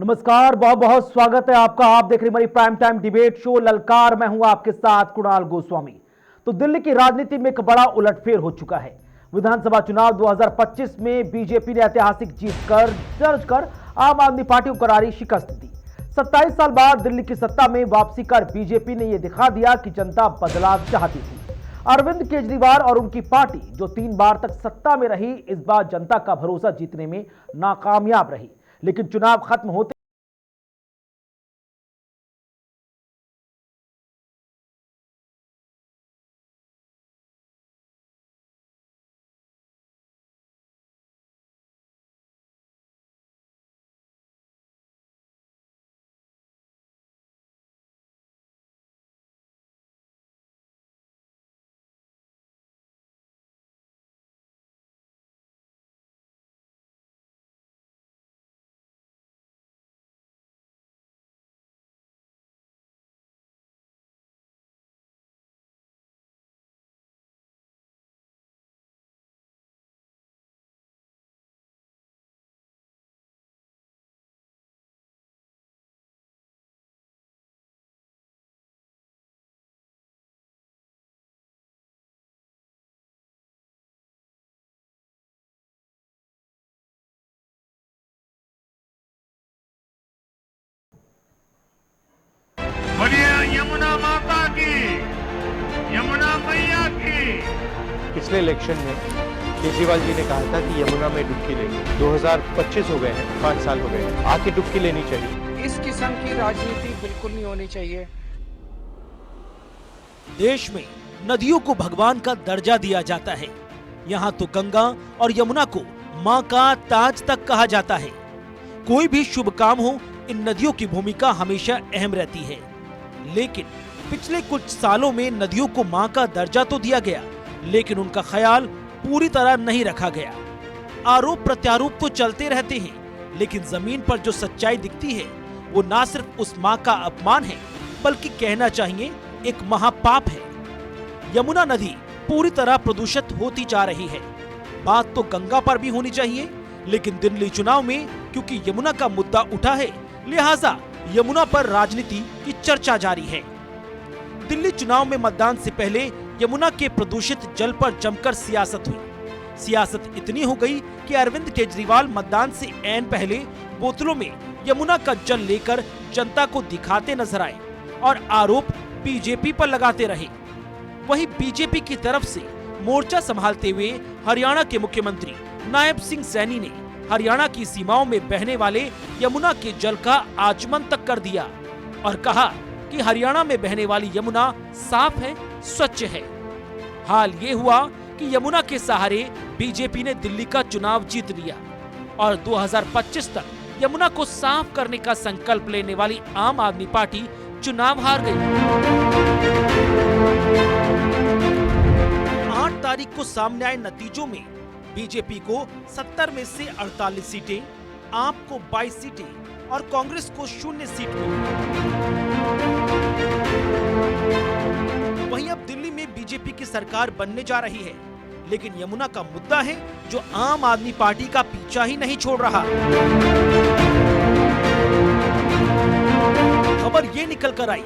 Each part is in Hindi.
नमस्कार, बहुत बहुत स्वागत है आपका। आप देख रहे हैं हमारी प्राइम टाइम डिबेट शो ललकार। मैं हूं आपके साथ कुणाल गोस्वामी। तो दिल्ली की राजनीति में एक बड़ा उलटफेर हो चुका है। विधानसभा चुनाव 2025 में बीजेपी ने ऐतिहासिक जीत दर्ज कर आम आदमी पार्टी को करारी शिकस्त दी। 27 साल बाद दिल्ली की सत्ता में वापसी कर बीजेपी ने यह दिखा दिया कि जनता बदलाव चाहती थी। अरविंद केजरीवाल और उनकी पार्टी जो 3 बार तक सत्ता में रही, इस बार जनता का भरोसा जीतने में नाकामयाब रही। लेकिन चुनाव खत्म होते बोलिए यमुना माता की, यमुना मैया की। पिछले इलेक्शन में केजरीवाल जी ने कहा था कि यमुना में डुबकी लेंगे। 2025 हो गए हैं, 5 साल हो गए हैं, आके डुबकी लेनी चाहिए। इस किस्म की राजनीति बिल्कुल नहीं होनी चाहिए। देश में नदियों को भगवान का दर्जा दिया जाता है। यहाँ तो गंगा और यमुना को माँ का ताज तक कहा जाता है। कोई भी शुभ काम हो, इन नदियों की भूमिका हमेशा अहम रहती है। लेकिन पिछले कुछ सालों में नदियों को माँ का दर्जा तो दिया गया, लेकिन उनका ख्याल पूरी तरह नहीं रखा गया। आरोप प्रत्यारोप तो चलते रहते हैं, लेकिन जमीन पर जो सच्चाई दिखती है वो ना सिर्फ उस माँ का अपमान है, बल्कि कहना चाहिए एक महापाप है। यमुना नदी पूरी तरह प्रदूषित होती जा रही है। बात तो गंगा पर भी होनी चाहिए, लेकिन दिल्ली चुनाव में क्योंकि यमुना का मुद्दा उठा है, लिहाजा यमुना पर राजनीति की चर्चा जारी है। दिल्ली चुनाव में मतदान से पहले यमुना के प्रदूषित जल पर जमकर सियासत हुई। सियासत इतनी हो गई कि अरविंद केजरीवाल मतदान से ऐन पहले बोतलों में यमुना का जल लेकर जनता को दिखाते नजर आए और आरोप बीजेपी पर लगाते रहे। वहीं बीजेपी की तरफ से मोर्चा संभालते हुए हरियाणा के मुख्यमंत्री नायब सिंह सैनी ने हरियाणा की सीमाओं में बहने वाले यमुना के जल का आचमन तक कर दिया और कहा कि हरियाणा में बहने वाली यमुना साफ है, स्वच्छ है। हाल ये हुआ कि यमुना के सहारे बीजेपी ने दिल्ली का चुनाव जीत लिया और 2025 तक यमुना को साफ करने का संकल्प लेने वाली आम आदमी पार्टी चुनाव हार गई। 8 तारीख को सामने आए नतीजों में बीजेपी को 70 में से 48 सीटें, आप को 22 सीटें और कांग्रेस को 0 सीट मिली। वहीं अब दिल्ली में बीजेपी की सरकार बनने जा रही है, लेकिन यमुना का मुद्दा है जो आम आदमी पार्टी का पीछा ही नहीं छोड़ रहा। खबर ये निकल कर आई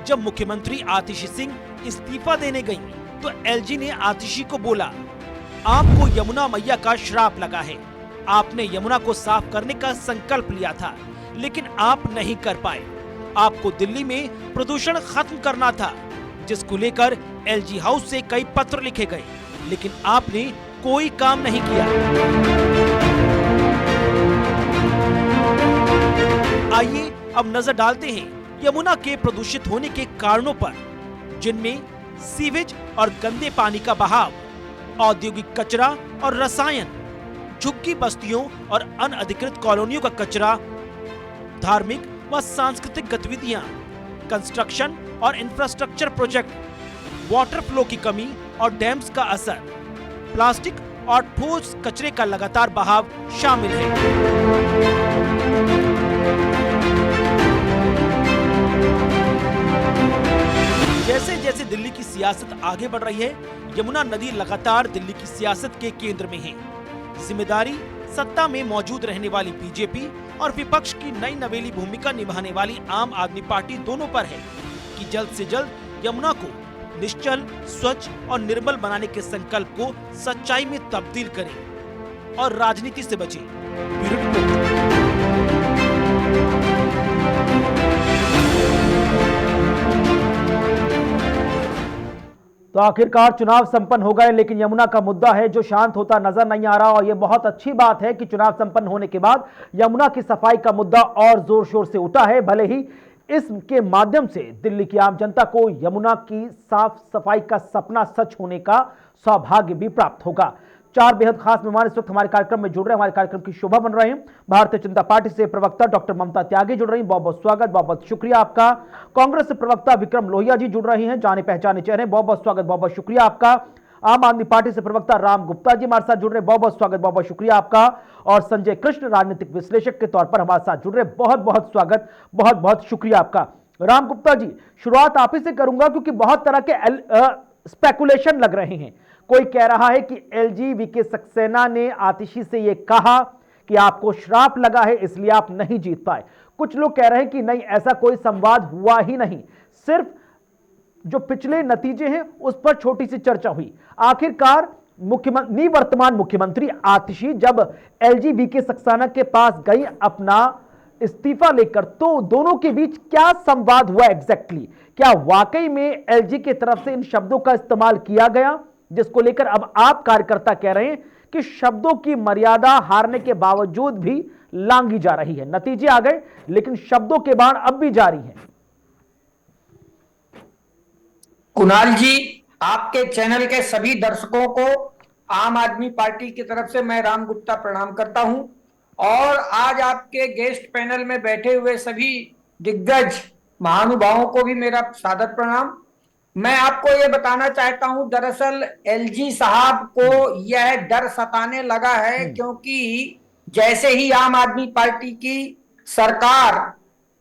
जब मुख्यमंत्री आतिशी सिंह इस्तीफा देने गईं, तो एलजी ने आतिशी को बोला, आपको यमुना मैया का श्राप लगा है। आपने यमुना को साफ करने का संकल्प लिया था, लेकिन आप नहीं कर पाए। आपको दिल्ली में प्रदूषण खत्म करना था, जिसको लेकर एलजी हाउस से कई पत्र लिखे गए, लेकिन आपने कोई काम नहीं किया। आइए अब नजर डालते हैं यमुना के प्रदूषित होने के कारणों पर, जिनमें सीवेज और गंदे पानी का बहाव, औद्योगिक कचरा और रसायन, झुग्गी बस्तियों और अनअधिकृत कॉलोनियों का कचरा, धार्मिक व सांस्कृतिक गतिविधियां, कंस्ट्रक्शन और इंफ्रास्ट्रक्चर प्रोजेक्ट, वाटर फ्लो की कमी और डैम्स का असर, प्लास्टिक और ठोस कचरे का लगातार बहाव शामिल है। जैसे जैसे दिल्ली की सियासत आगे बढ़ रही है, यमुना नदी लगातार दिल्ली की सियासत के केंद्र में है। जिम्मेदारी सत्ता में मौजूद रहने वाली बीजेपी और विपक्ष की नई नवेली भूमिका निभाने वाली आम आदमी पार्टी दोनों पर है कि जल्द से जल्द यमुना को निश्चल, स्वच्छ और निर्मल बनाने के संकल्प को सच्चाई में तब्दील करें और राजनीति से बचें। Bureau report. तो आखिरकार चुनाव संपन्न हो गए, लेकिन यमुना का मुद्दा है जो शांत होता नजर नहीं आ रहा। और यह बहुत अच्छी बात है कि चुनाव संपन्न होने के बाद यमुना की सफाई का मुद्दा और जोर शोर से उठा है। भले ही इसके माध्यम से दिल्ली की आम जनता को यमुना की साफ सफाई का सपना सच होने का सौभाग्य भी प्राप्त होगा। चार बेहद खास मेहमान इस वक्त हमारे कार्यक्रम में जुड़ रहे हैं, हमारे कार्यक्रम की शोभा बन रहे हैं। भारतीय जनता पार्टी से प्रवक्ता डॉक्टर ममता त्यागी जुड़ रही हैं, बहुत बहुत स्वागत, बहुत बहुत शुक्रिया आपका। कांग्रेस से प्रवक्ता विक्रम लोहिया जी जुड़ रही हैं, जाने पहचाने चेहरे, बहुत बहुत स्वागत, बहुत बहुत शुक्रिया आपका। आम आदमी पार्टी से प्रवक्ता राम गुप्ता जी हमारे साथ जुड़ रहे हैं, बहुत बहुत स्वागत, बहुत बहुत शुक्रिया आपका। और संजय कृष्ण राजनीतिक विश्लेषक के तौर पर हमारे साथ जुड़ रहे हैं, बहुत बहुत स्वागत, बहुत बहुत शुक्रिया आपका। राम गुप्ता जी, शुरुआत आप ही से करूंगा क्योंकि बहुत तरह के स्पेकुलेशन लग रहे हैं। कोई कह रहा है कि एलजी वीके सक्सेना ने आतिशी से यह कहा कि आपको श्राप लगा है इसलिए आप नहीं जीत पाए। कुछ लोग कह रहे हैं कि नहीं, ऐसा कोई संवाद हुआ ही नहीं, सिर्फ जो पिछले नतीजे हैं उस पर छोटी सी चर्चा हुई। आखिरकार निवर्तमान मुख्यमंत्री आतिशी जब एलजी वीके सक्सेना के पास गई अपना इस्तीफा लेकर, तो दोनों के बीच क्या संवाद हुआ एग्जैक्टली? क्या वाकई में एलजी की तरफ से इन शब्दों का इस्तेमाल किया गया जिसको लेकर अब आप कार्यकर्ता कह रहे हैं कि शब्दों की मर्यादा हारने के बावजूद भी लांघी जा रही है? नतीजे आ गए लेकिन शब्दों के बाण अब भी जारी हैं। कुणाल जी, आपके चैनल के सभी दर्शकों को आम आदमी पार्टी की तरफ से मैं राम गुप्ता प्रणाम करता हूं और आज आपके गेस्ट पैनल में बैठे हुए सभी दिग्गज महानुभावों को भी मेरा सादर प्रणाम। मैं आपको यह बताना चाहता हूं, दरअसल एलजी साहब को यह डर सताने लगा है क्योंकि जैसे ही आम आदमी पार्टी की सरकार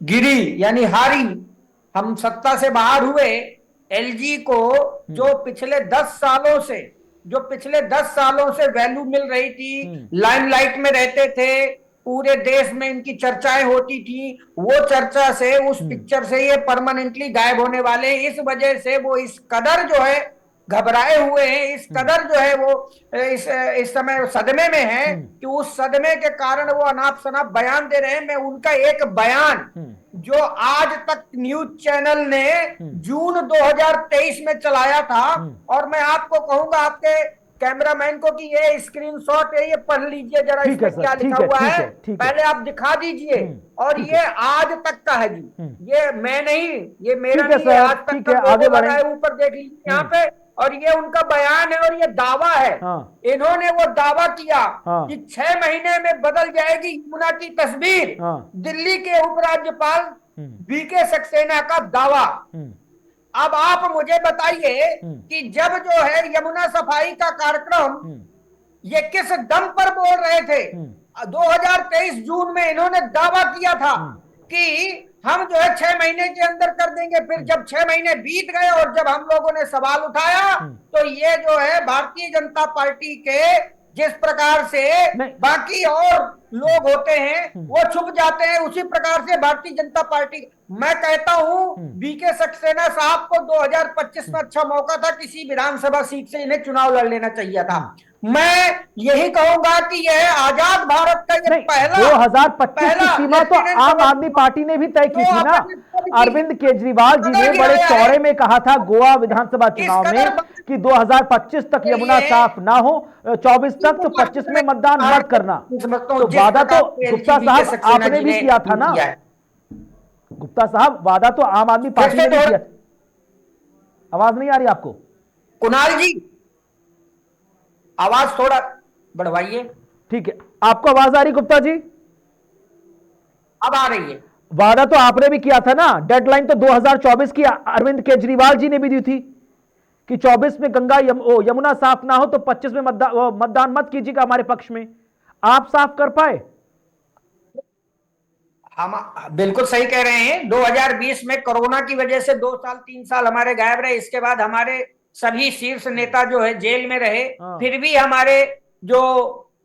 गिरी यानी हारी, हम सत्ता से बाहर हुए, एलजी को जो पिछले 10 सालों से वैल्यू मिल रही थी, लाइमलाइट में रहते थे, पूरे देश में इनकी चर्चाएं होती थी, वो चर्चा से, उस पिक्चर से ये परमानेंटली गायब होने वाले। इस वजह से वो इस कदर जो है घबराए हुए हैं, इस कदर जो है वो इस समय सदमे में है कि उस सदमे के कारण वो अनाप शनाप बयान दे रहे हैं। मैं उनका एक बयान जो आज तक न्यूज चैनल ने जून 2023 में चलाया था, और मैं आपको कहूंगा आपके कैमरामैन को कि ये स्क्रीनशॉट है, ये पढ़ लीजिए जरा, इसमें क्या लिखा हुआ है, पहले आप दिखा दीजिए। और ये आज तक का है जी, ये मैं नहीं, ये मेरा नहीं है, आज तक का आगे बढ़ा है, ऊपर देख लीजिए यहाँ पे। और ये उनका बयान है और ये दावा है। इन्होंने वो दावा किया कि 6 महीने में बदल जाएगी यमुना की तस्वीर। दिल्ली के उपराज्यपाल वीके सक्सेना का दावा। अब आप मुझे बताइए कि जब जो है यमुना सफाई का कार्यक्रम ये किस दम पर बोल रहे थे? 2023 जून में इन्होंने दावा किया था कि हम जो है 6 महीने के अंदर कर देंगे। फिर जब 6 महीने बीत गए और जब हम लोगों ने सवाल उठाया तो ये जो है भारतीय जनता पार्टी के जिस प्रकार से बाकी और लोग होते हैं वो छुप जाते हैं, उसी प्रकार से भारतीय जनता पार्टी, मैं कहता हूं वीके सक्सेना साहब को 2025 में अच्छा मौका था, किसी विधानसभा सीट से इन्हें चुनाव लड़ लेना चाहिए था। मैं यही कहूंगा कि यह आजाद भारत का ये पहला 2025 की सीमा तो आम आदमी पार्टी ने भी तय की थी ना। अरविंद केजरीवाल जी ने बड़े चौड़े में कहा था गोवा विधानसभा चुनाव में कि 2025 तक यमुना साफ ना हो, 24 तक, तो 25 में मतदान मत करना। तो वादा तो गुप्ता साहब आपने भी किया था ना। गुप्ता साहब, वादा तो आम आदमी पार्टी ने भी किया। आवाज नहीं आ रही आपको? कुणाल जी, आवाज थोड़ा बढ़वाइए। ठीक है, आपको आवाज आ रही गुप्ता जी? अब आ रही है। वादा तो आपने भी किया था ना, डेडलाइन तो 2024 की अरविंद केजरीवाल जी ने भी दी थी कि 24 में गंगा यमुना साफ ना हो तो 25 में मतदान मत कीजिएगा हमारे पक्ष में। आप साफ कर पाए? हम बिल्कुल सही कह रहे हैं। 2020 में कोरोना की वजह से 2 साल 3 साल हमारे गायब रहे। इसके बाद हमारे सभी शीर्ष नेता जो है जेल में रहे। फिर भी हमारे जो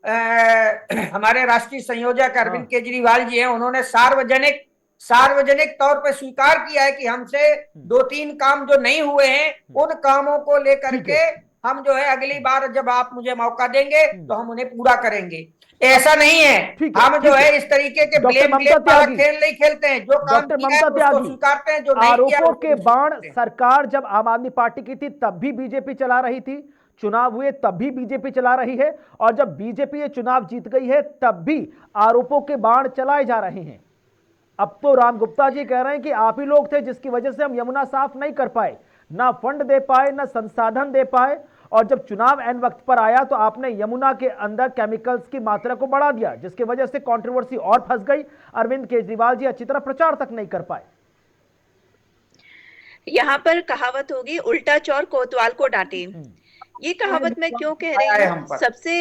हमारे राष्ट्रीय संयोजक अरविंद केजरीवाल जी हैं, उन्होंने सार्वजनिक तौर पर स्वीकार किया है कि हमसे 2-3 काम जो नहीं हुए हैं उन कामों को लेकर के हम जो है अगली बार जब आप मुझे मौका देंगे तो हम उन्हें पूरा करेंगे। ऐसा नहीं है, हम जो है इस तरीके के ब्लेम वाला खेल नहीं खेलते हैं। जो काम किया है उसको स्वीकारते हैं, जो नहीं किया आरोपों के बाण सरकार जब आम आदमी पार्टी की थी तब भी बीजेपी चला रही थी, चुनाव हुए तब भी बीजेपी चला रही है, और जब बीजेपी ये चुनाव जीत गई है तब भी आरोपों के बाण चलाए जा रहे हैं। अब तो राम गुप्ता जी कह रहे हैं कि आप ही लोग थे जिसकी वजह से हम यमुना साफ नहीं कर पाए, ना फंड दे पाए, ना संसाधन दे पाए, और जब चुनाव एन वक्त पर आया तो आपने यमुना के अंदर केमिकल्स की मात्रा को बढ़ा दिया, जिसकी वजह से कंट्रोवर्सी और फंस गई। अरविंद केजरीवाल जी अच्छी तरह प्रचार तक नहीं कर पाए। यहाँ पर कहावत होगी, उल्टा चोर कोतवाल को डांटे। ये कहावत मैं क्यों कह रही हूँ, सबसे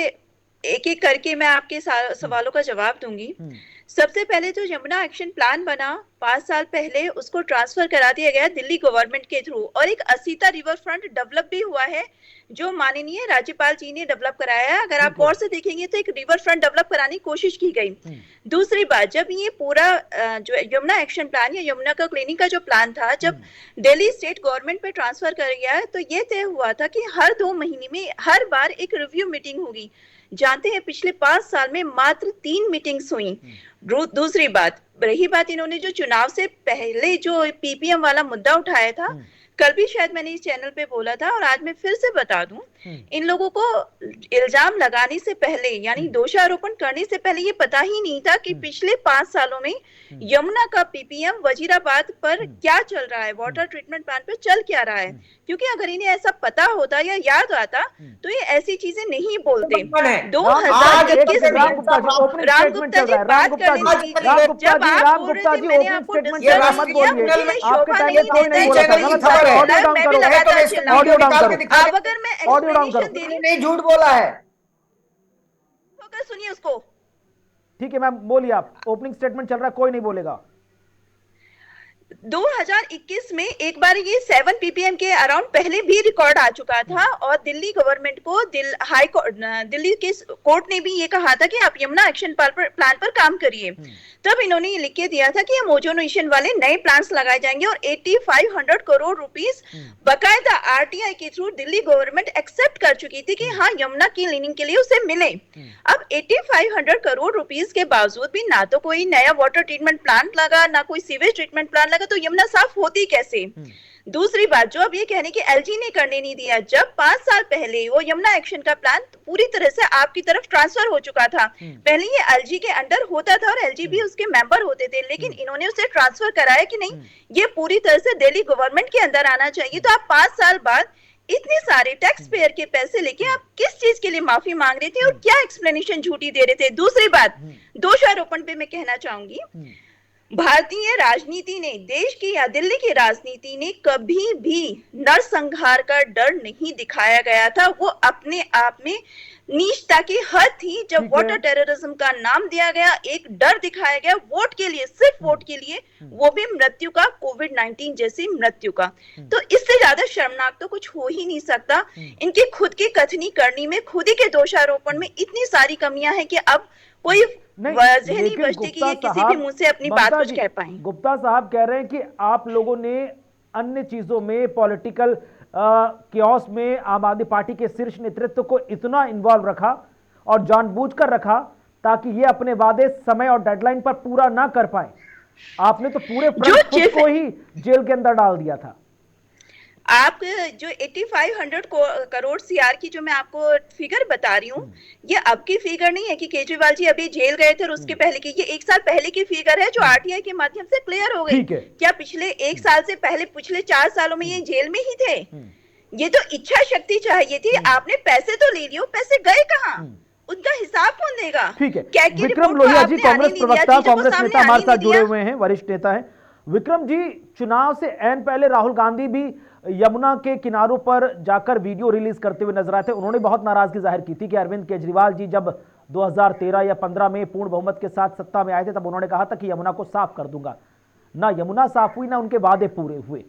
एक एक करके मैं आपके सवालों का जवाब दूंगी। सबसे पहले जो यमुना एक्शन प्लान बना 5 साल पहले, उसको ट्रांसफर करा दिया गया दिल्ली गवर्नमेंट के थ्रू, और एक असीता रिवर फ्रंट डेवलप भी हुआ है जो माननीय राज्यपाल जी ने डेवलप कराया है। अगर आप गौर से देखेंगे तो एक रिवर फ्रंट डेवलप कराने की कोशिश की गई। दूसरी बात, जब ये पूरा जो यमुना एक्शन प्लान या यमुना का क्लीनिंग का जो प्लान था, जब दिल्ली स्टेट गवर्नमेंट पे ट्रांसफर कर गया तो ये तय हुआ था कि हर 2 महीने में हर बार एक रिव्यू मीटिंग होगी। जानते हैं पिछले 5 साल में मात्र 3 मीटिंग्स हुई। दूसरी बात, रही बात इन्होंने जो चुनाव से पहले जो पीपीएम वाला मुद्दा उठाया था, कल भी शायद मैंने इस चैनल पे बोला था और आज मैं फिर से बता दूं, इन लोगों को इल्जाम लगाने से पहले यानी दोषारोपण करने से पहले ये पता ही नहीं था कि पिछले 5 सालों में यमुना का पीपीएम वजीराबाद पर क्या चल रहा है, वाटर ट्रीटमेंट प्लांट पे चल क्या रहा है। क्योंकि अगर इन्हें ऐसा पता होता या याद आता तो ये ऐसी चीजें नहीं बोलते। 2021 में राम गुप्ता जी बात करने दीजिए, जब आप बोल रहे थे मैंने आपको डिस्कस किया, मुझे शोभा नहीं देता है, मैं भी लगातार चिल्लाऊंगी। अब अगर मैं एक्सप्लेनेशन दे रही नहीं, झूठ बोला है, सुनिए उसको। ठीक है मैम, बोलिए आप। ओपनिंग स्टेटमेंट चल रहा है, कोई नहीं बोलेगा। 2021 में एक बार ये 7 ppm के अराउंड पहले भी रिकॉर्ड आ चुका था, और दिल्ली गवर्नमेंट को दिल्ली के कोर्ट ने भी ये कहा था कि आप यमुना एक्शन प्लान पर काम करिए। तब इन्होंने ये लिख के दिया था कि हम ओजोनेशन वाले नए प्लांट्स लगाए जाएंगे, और 8500 करोड़ रुपीस बकायदा आरटीआई के थ्रू दिल्ली गवर्नमेंट एक्सेप्ट कर चुकी थी कि हाँ यमुना की क्लीनिंग के लिए उसे मिले। अब 8500 करोड़ रुपीस के बावजूद भी ना तो कोई नया वाटर ट्रीटमेंट प्लांट लगा, ना कोई सीवेज ट्रीटमेंट प्लांट लगा, तो यमुना साफ होती कैसे। दूसरी बात, जो अब ये कहने की एलजी ने करने नहीं दिया, जब 5 साल पहले वो यमुना एक्शन का प्लान पूरी तरह से आपकी तरफ ट्रांसफर हो चुका था। पहले ये एलजी के अंडर होता था और एलजी भी उसके मेंबर होते थे, लेकिन इन्होंने उसे ट्रांसफर कराया कि नहीं ये पूरी तरह से दिल्ली गवर्नमेंट के अंदर आना चाहिए। तो आप 5 साल बाद इतने सारे टैक्स पेयर के पैसे लेके आप किस चीज के लिए माफी मांग रहे थे और क्या एक्सप्लेनेशन झूठी दे रहे थे। दूसरी बात, दोषारोपण पे मैं कहना चाहूंगी, भारतीय राजनीति ने, देश की या दिल्ली की राजनीति ने कभी भी नरसंहार का डर नहीं दिखाया गया था। वो अपने आप में नीचता की हद थी। जब वाटर टेररिज्म का नाम दिया गया, एक डर दिखाया गया वोट के लिए, सिर्फ वोट के लिए, वो भी मृत्यु का, कोविड-19 जैसी मृत्यु का। तो इससे ज्यादा शर्मनाक तो कुछ हो ही नहीं सकता। इनकी खुद की कथनी करनी में, खुद ही के दोषारोपण में इतनी सारी कमियां हैं कि अब कोई वजह नहीं बचती कि ये किसी भी मुंह से अपनी बात कुछ कह पाए। गुप्ता साहब कह रहे हैं कि आप लोगों ने अन्य चीजों में, पॉलिटिकल कियोस में आम आदमी पार्टी के शीर्ष नेतृत्व को इतना इन्वॉल्व रखा और जानबूझकर रखा ताकि ये अपने वादे समय और डेडलाइन पर पूरा ना कर पाए। आपने तो पूरे फ्रंट को ही जेल के अंदर डाल दिया था। आप जो 8500 करोड़ सीआर की जो मैं आपको फिगर बता रही हूँ, ये अब की फिगर नहीं है कि केजरीवाल जी अभी जेल गए थे और उसके पहले की, ये 1 साल पहले की फिगर है जो आरटीआई के माध्यम से क्लियर हो गई। क्या पिछले 1 साल से पहले, पिछले 4 सालों में ये जेल में ही थे? ये तो इच्छा शक्ति चाहिए थी। आपने पैसे तो ले लियो, पैसे गए कहाँ? उनका हिसाब कौन देगा? ठीक है, विक्रम लोहिया जी कांग्रेस प्रवक्ता, कांग्रेस नेता हमारे साथ जुड़े हुए हैं, वरिष्ठ नेता है। विक्रम जी, चुनाव से एन पहले राहुल गांधी भी यमुना के किनारों पर जाकर वीडियो रिलीज करते हुए नजर आए थे। उन्होंने बहुत नाराजगी जाहिर की थी कि अरविंद केजरीवाल जी जब 2013 या 15 में पूर्ण बहुमत के साथ सत्ता में आए थे तब उन्होंने कहा था कि यमुना को साफ कर दूंगा। ना यमुना साफ हुई, ना उनके वादे पूरे हुए।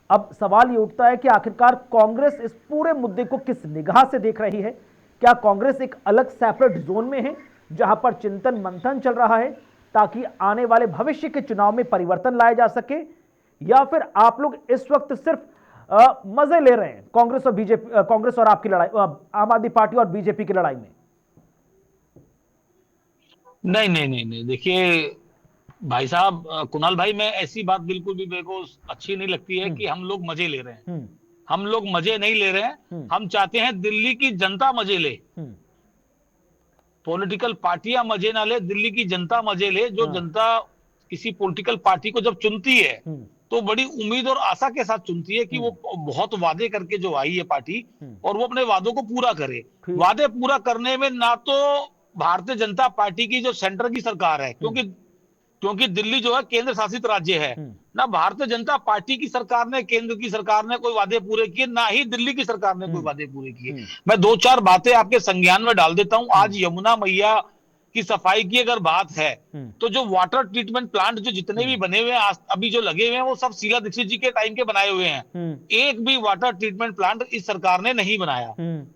अब सवाल ये उठता है कि आखिरकार कांग्रेस इस पूरे मुद्दे को किस निगाह से देख रही है? क्या कांग्रेस एक अलग सेपरेट जोन में है जहां पर चिंतन मंथन चल रहा है ताकि आने वाले भविष्य के चुनाव में परिवर्तन लाया जा सके, या फिर आप लोग इस वक्त सिर्फ मजे ले रहे हैं कांग्रेस और बीजेपी, कांग्रेस और आपकी लड़ाई, आम आदमी पार्टी और बीजेपी की लड़ाई में? नहीं नहीं नहीं नहीं, देखिए भाई साहब, कुणाल भाई, मैं ऐसी बात बिल्कुल भी मेरे को अच्छी नहीं लगती है कि हम लोग मजे ले रहे हैं। हम लोग मजे नहीं ले रहे हैं। हम चाहते हैं दिल्ली की जनता मजे ले। पॉलिटिकल पार्टियां मजे ना ले, दिल्ली की जनता मजे ले। जो जनता किसी पॉलिटिकल पार्टी को जब चुनती है तो बड़ी उम्मीद और आशा के साथ चुनती है कि वो बहुत वादे करके जो आई है पार्टी, और वो अपने वादों को पूरा करे। वादे पूरा करने में ना तो भारतीय जनता पार्टी की जो सेंटर की सरकार है, क्योंकि दिल्ली जो है केंद्र शासित राज्य है, ना भारतीय जनता पार्टी की सरकार ने, केंद्र की सरकार ने कोई वादे पूरे किए, ना ही दिल्ली की सरकार ने कोई वादे पूरे किए। मैं दो चार बातें आपके संज्ञान में डाल देता हूं। आज यमुना मैया की सफाई की अगर बात है तो जो वाटर ट्रीटमेंट प्लांट जो जितने भी बने हुए हैं, अभी जो लगे हुए हैं, वो सब शीला दीक्षित जी के टाइम के बनाए हुए हैं। एक भी वाटर ट्रीटमेंट प्लांट इस सरकार ने नहीं बनाया।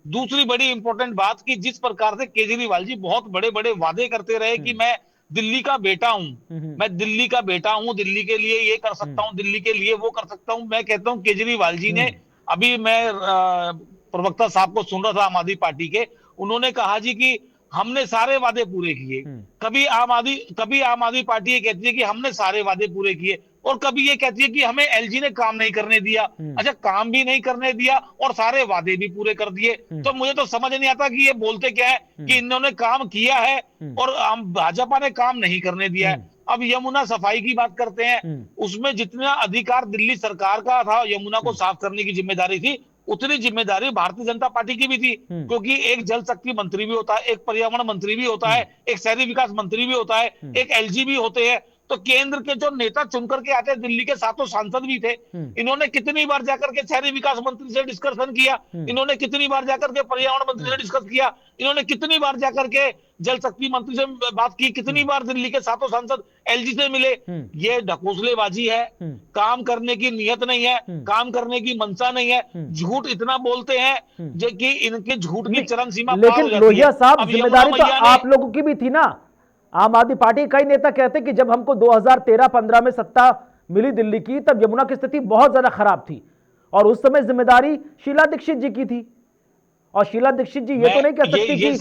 दूसरी बड़ी इंपॉर्टेंट बात कि जिस प्रकार से केजरीवाल जी बहुत बड़े बड़े वादे करते रहे कि मैं दिल्ली का बेटा हूं, मैं दिल्ली का बेटा हूं, दिल्ली के लिए ये कर सकता हूं, दिल्ली के लिए वो कर सकता हूं। मैं कहता हूं केजरीवाल जी ने, अभी मैं प्रवक्ता साहब को सुन रहा था आम आदमी पार्टी के, उन्होंने कहा जी कि हमने सारे वादे पूरे किए। कभी आम आदमी पार्टी ये कहती है कि हमने सारे वादे पूरे किए, और कभी ये कहती है कि हमें एलजी ने काम नहीं करने दिया। अच्छा, काम भी नहीं करने दिया और सारे वादे भी पूरे कर दिए, तो मुझे तो समझ नहीं आता कि ये बोलते क्या है कि इन्होंने काम किया है और भाजपा ने काम नहीं करने दिया है। अब यमुना सफाई की बात करते हैं, उसमें जितना अधिकार दिल्ली सरकार का था यमुना को साफ करने की जिम्मेदारी थी, उतनी जिम्मेदारी भारतीय जनता पार्टी की भी थी, क्योंकि एक जल शक्ति मंत्री भी होता है, एक पर्यावरण मंत्री भी होता है, एक शहरी विकास मंत्री भी होता है, एक एलजी भी होते हैं। तो केंद्र के जो नेता चुन करके आते हैं, दिल्ली के 7 सांसद भी थे, इन्होंने कितनी बार जाकर के शहरी विकास मंत्री से डिस्कशन किया, इन्होंने कितनी बार जाकर के पर्यावरण मंत्री से डिस्कस किया, इन्होंने कितनी बार जाकर के जल शक्ति मंत्री से बात की, कितनी बार दिल्ली के 7 सांसद एलजी से मिले। ये ढकोसलेबाजी है, काम करने की नियत नहीं है, काम करने की मंशा नहीं है, झूठ इतना बोलते हैं जो कि इनके झूठ की चरम सीमा पार हो लेकिन जाती है। लोहिया साहब, अब जिम्मेदारी यमुना तो मैया ने- आप लोगों की भी थी ना। आम आदमी पार्टी के कई नेता कहते कि जब हमको 2013-15 में सत्ता मिली दिल्ली की, तब यमुना की स्थिति बहुत ज्यादा खराब थी और उस समय जिम्मेदारी शीला दीक्षित जी की थी। और शीला दीक्षित जी ये तो नहीं कह सकती ये कि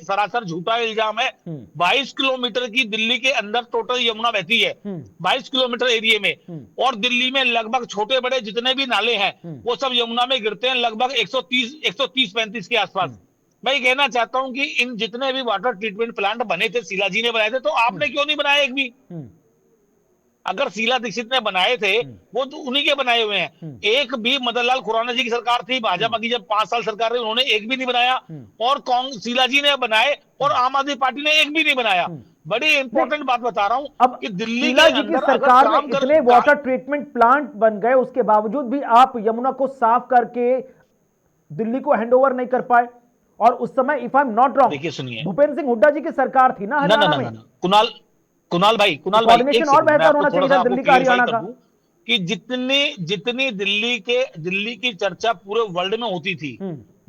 सरासर झूठा इल्जाम है। 22 किलोमीटर की दिल्ली के अंदर टोटल यमुना बहती है, 22 किलोमीटर एरिया में, और दिल्ली में लगभग छोटे बड़े जितने भी नाले हैं वो सब यमुना में गिरते हैं, लगभग 130-135 के आसपास। मैं ये कहना चाहता हूं कि इन जितने भी वाटर ट्रीटमेंट प्लांट बने थे, शीला जी ने बनाए थे, तो आपने क्यों नहीं बनाया एक भी? अगर शीला दीक्षित ने बनाए थे वो तो उन्हीं के बनाए हुए हैं। एक भी मदन लाल खुराना जी की सरकार थी, भाजपा की जब 5 साल सरकार रही, उन्होंने एक भी नहीं बनाया, और शीला जी ने बनाए और आम आदमी पार्टी ने एक भी नहीं बनाया। बड़ी इंपॉर्टेंट बात बता रहा हूं अब कि दिल्ली शीला के जी की अंदर सरकार में इतने वाटर ट्रीटमेंट प्लांट बन गए, उसके बावजूद भी आप यमुना को साफ करके दिल्ली को हैंडओवर नहीं कर पाए। और उस समय if I am not wrong, देखिए सुनिए, भूपेंद्र सिंह हुड्डा जी की सरकार थी ना हरियाणा में। कुणाल भाई, कोऑर्डिनेशन और बेहतर होना चाहिए था दिल्ली का हरियाणा का। कि जितनी दिल्ली की चर्चा पूरे वर्ल्ड में होती थी,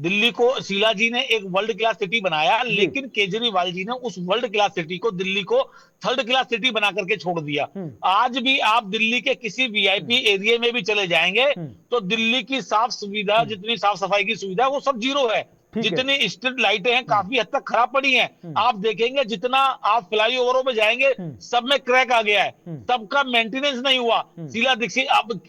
दिल्ली को शीला जी ने एक वर्ल्ड क्लास सिटी बनाया, लेकिन केजरीवाल जी ने उस वर्ल्ड क्लास सिटी को, दिल्ली को थर्ड क्लास सिटी बना करके छोड़ दिया। आज भी आप दिल्ली के किसी वीआईपी एरिया में भी चले जाएंगे तो दिल्ली की साफ सुविधा, जितनी साफ सफाई की सुविधा, वो सब जीरो है। जितनी स्ट्रीट लाइटें हैं काफी हद तक खराब पड़ी हैं। आप देखेंगे जितना आप फ्लाईओवरों में जाएंगे सब में क्रैक आ गया है, सबका मेंटेनेंस नहीं हुआ। शीला दीक्षित,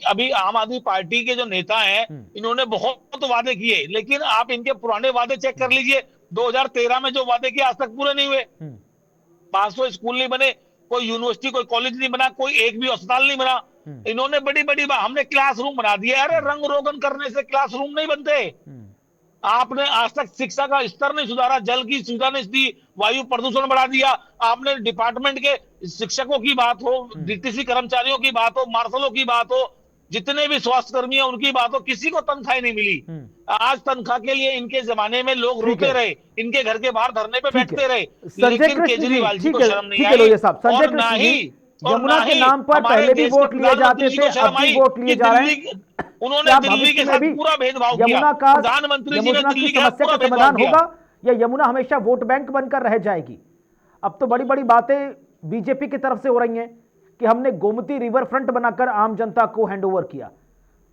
अभी आम आदमी पार्टी के जो नेता हैं, इन्होंने बहुत वादे किए, लेकिन आप इनके पुराने वादे चेक कर लीजिए। 2013 में जो वादे किए आज तक पूरे नहीं हुए। 500 स्कूल नहीं बने, कोई यूनिवर्सिटी, कोई कॉलेज नहीं बना, कोई एक भी अस्पताल नहीं बना। इन्होंने बड़ी बड़ी बात, हमने क्लासरूम बना दिया। अरे रंग रोगन करने से क्लासरूम नहीं बनते। आपने आज तक शिक्षा का स्तर नहीं सुधारा, जल की सुविधा नहीं दी, वायु प्रदूषण बढ़ा दिया। आपने डिपार्टमेंट के शिक्षकों की बात हो, डीटीसी कर्मचारियों की बात हो, मार्शलों की बात हो, जितने भी स्वास्थ्य कर्मी हैं उनकी बात हो, किसी को तनख्वाह नहीं मिली। आज तनख्वाह के लिए इनके जमाने में लोग रोते रहे, इनके घर के बाहर धरने पे बैठते रहे, लेकिन केजरीवाल जी को शर्म नहीं आई। और ना ही और यमुना ना के ही नाम पर हमारे पहले भी देश वोट के लिए जाते प्रधानमंत्री जी थे, को अब शर्म भी आई वोट कि लिए जा रहे हैं। उन्होंने क्या दिल्ली भविष्य के में साथ भी पूरा भेदभाव किया। यमुना का प्रधानमंत्री जी ने यमुना की दिल्ली के साथ समस्या पूरा का भेदभाव समाधान किया। होगा या यमुना हमेशा वोट बैंक बनकर रह जाएगी? अब तो बड़ी बड़ी बातें बीजेपी की तरफ से हो रही हैं कि हमने गोमती रिवर फ्रंट बनाकर आम जनता को हैंडओवर किया,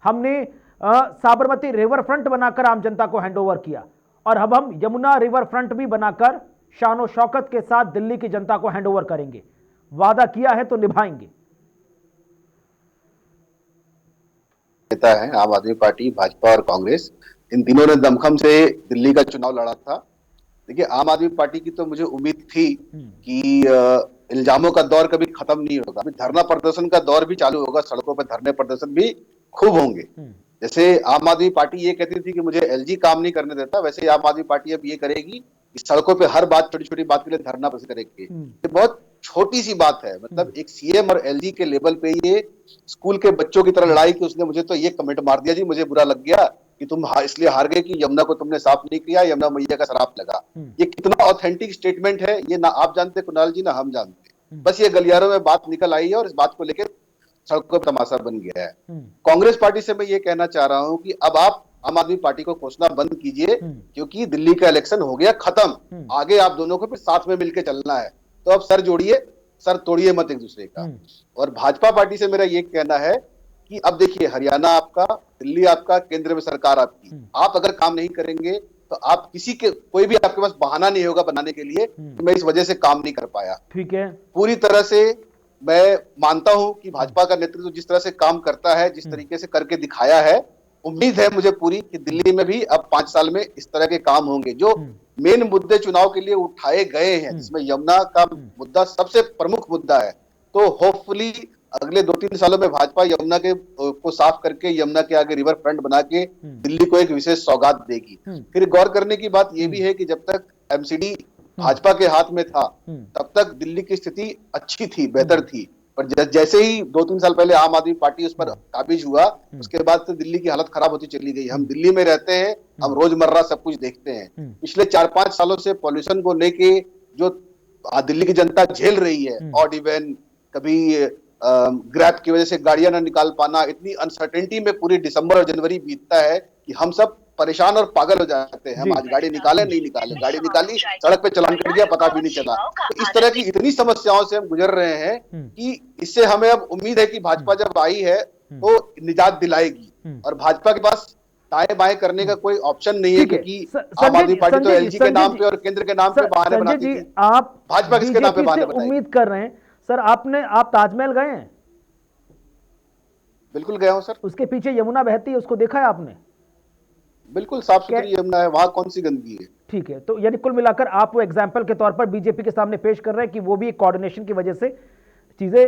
हमने साबरमती रिवर फ्रंट बनाकर आम जनता को हैंडओवर किया, और अब हम यमुना रिवर फ्रंट भी बनाकर शान शौकत के साथ दिल्ली की जनता को हैंडओवर करेंगे। वादा किया है तो निभाएंगे। नेता है आम आदमी पार्टी, भाजपा और कांग्रेस, इन तीनों ने दमखम से दिल्ली का चुनाव लड़ा था। देखिए, आम आदमी पार्टी की तो मुझे उम्मीद थी कि इल्जामों का दौर कभी खत्म नहीं होगा, अभी धरना प्रदर्शन का दौर भी चालू होगा, सड़कों पर धरने प्रदर्शन भी खूब होंगे। जैसे आम आदमी पार्टी ये कहती थी कि मुझे एलजी काम नहीं करने देता, वैसे ही आम आदमी पार्टी अब ये करेगी कि सड़कों पे हर बात, छोटी छोटी बात के लिए धरना प्रदर्शन करेगी। ये बहुत छोटी सी बात है, मतलब एक सीएम और एलजी के लेवल पे ये स्कूल के बच्चों की तरह लड़ाई की। उसने मुझे तो ये कमेंट मार दिया, जी मुझे बुरा लग गया कि तुम इसलिए हार गए कि यमुना को तुमने साफ नहीं किया, यमुना मैया का शराब लगा। ये कितना ऑथेंटिक स्टेटमेंट है, ये ना आप जानते कुणाल जी, ना हम जानते। बस ये गलियारों में बात निकल आई है और इस बात को लेकर सड़कों पर तमाशा बन गया है। कांग्रेस पार्टी से मैं ये कहना चाह रहा हूं कि अब आप आम आदमी पार्टी को कोसना बंद कीजिए, क्योंकि दिल्ली का इलेक्शन हो गया खत्म। आगे आप दोनों को फिर साथ में मिलकर चलना है, तो अब सर जोड़िए, सर तोड़िए मत एक दूसरे का। और भाजपा पार्टी से मेरा ये कहना है कि अब देखिए, हरियाणा आपका, दिल्ली आपका, केंद्र में सरकार आपकी। आप अगर काम नहीं करेंगे तो आप किसी के, कोई भी आपके पास बहाना नहीं होगा बनाने के लिए कि मैं इस वजह से काम नहीं कर पाया। ठीक है, पूरी तरह से मैं मानता हूं कि भाजपा का नेतृत्व जिस तरह से काम करता है, जिस तरीके से करके दिखाया है, उम्मीद है मुझे पूरी कि दिल्ली में भी अब 5 साल में इस तरह के काम होंगे। जो मेन मुद्दे चुनाव के लिए उठाए गए हैं, जिसमें यमुना का मुद्दा सबसे प्रमुख मुद्दा है, तो होपफुली अगले 2-3 सालों में भाजपा यमुना के को साफ करके यमुना के आगे रिवर फ्रंट बना के दिल्ली को एक विशेष सौगात देगी। फिर गौर करने की बात यह भी है कि जब तक एमसीडी भाजपा के हाथ में था, तब तक दिल्ली की स्थिति अच्छी थी, बेहतर थी। पर जैसे ही 2-3 साल पहले आम आदमी पार्टी उस पर काबिज हुआ, उसके बाद से दिल्ली की हालत खराब होती चली गई। हम दिल्ली में रहते हैं, हम रोजमर्रा सब कुछ देखते हैं। पिछले 4-5 सालों से पॉल्यूशन को लेके जो दिल्ली की जनता झेल रही है, ऑड इवन, कभी ग्रैब की वजह से गाड़ियां ना निकाल पाना, इतनी अनसर्टेनिटी में पूरी दिसंबर और जनवरी बीतता है कि हम सब परेशान और पागल हो जाते हैं। हम आज गाड़ी निकाले, नहीं निकाले, गाड़ी निकाली, सड़क पे चलान कट गया, पता भी नहीं चला। तो इस तरह की इतनी समस्याओं से हम गुजर रहे हैं कि इससे हमें अब उम्मीद है कि भाजपा जब आई है तो निजात दिलाएगी। और भाजपा के पास दाएं बाएं करने का कोई ऑप्शन नहीं है, क्योंकि आम आदमी पार्टी तो एलजी के नाम पे और केंद्र के नाम पे बहाने बनाती थी। आप भाजपा किसके नाम पे बहाने बनाएगी? उम्मीद कर रहे हैं सर, आप ताजमहल गए हैं? बिल्कुल गया हूं सर। उसके पीछे यमुना बहती है, उसको देखा है आपने? बिल्कुल साफ सुथरी यमुना है, वहां कौन सी गंदगी है। ठीक है, तो यानी कुल मिलाकर आप वो एग्जाम्पल के तौर पर बीजेपी के सामने पेश कर रहे हैं कि वो भी कोऑर्डिनेशन की वजह से चीजें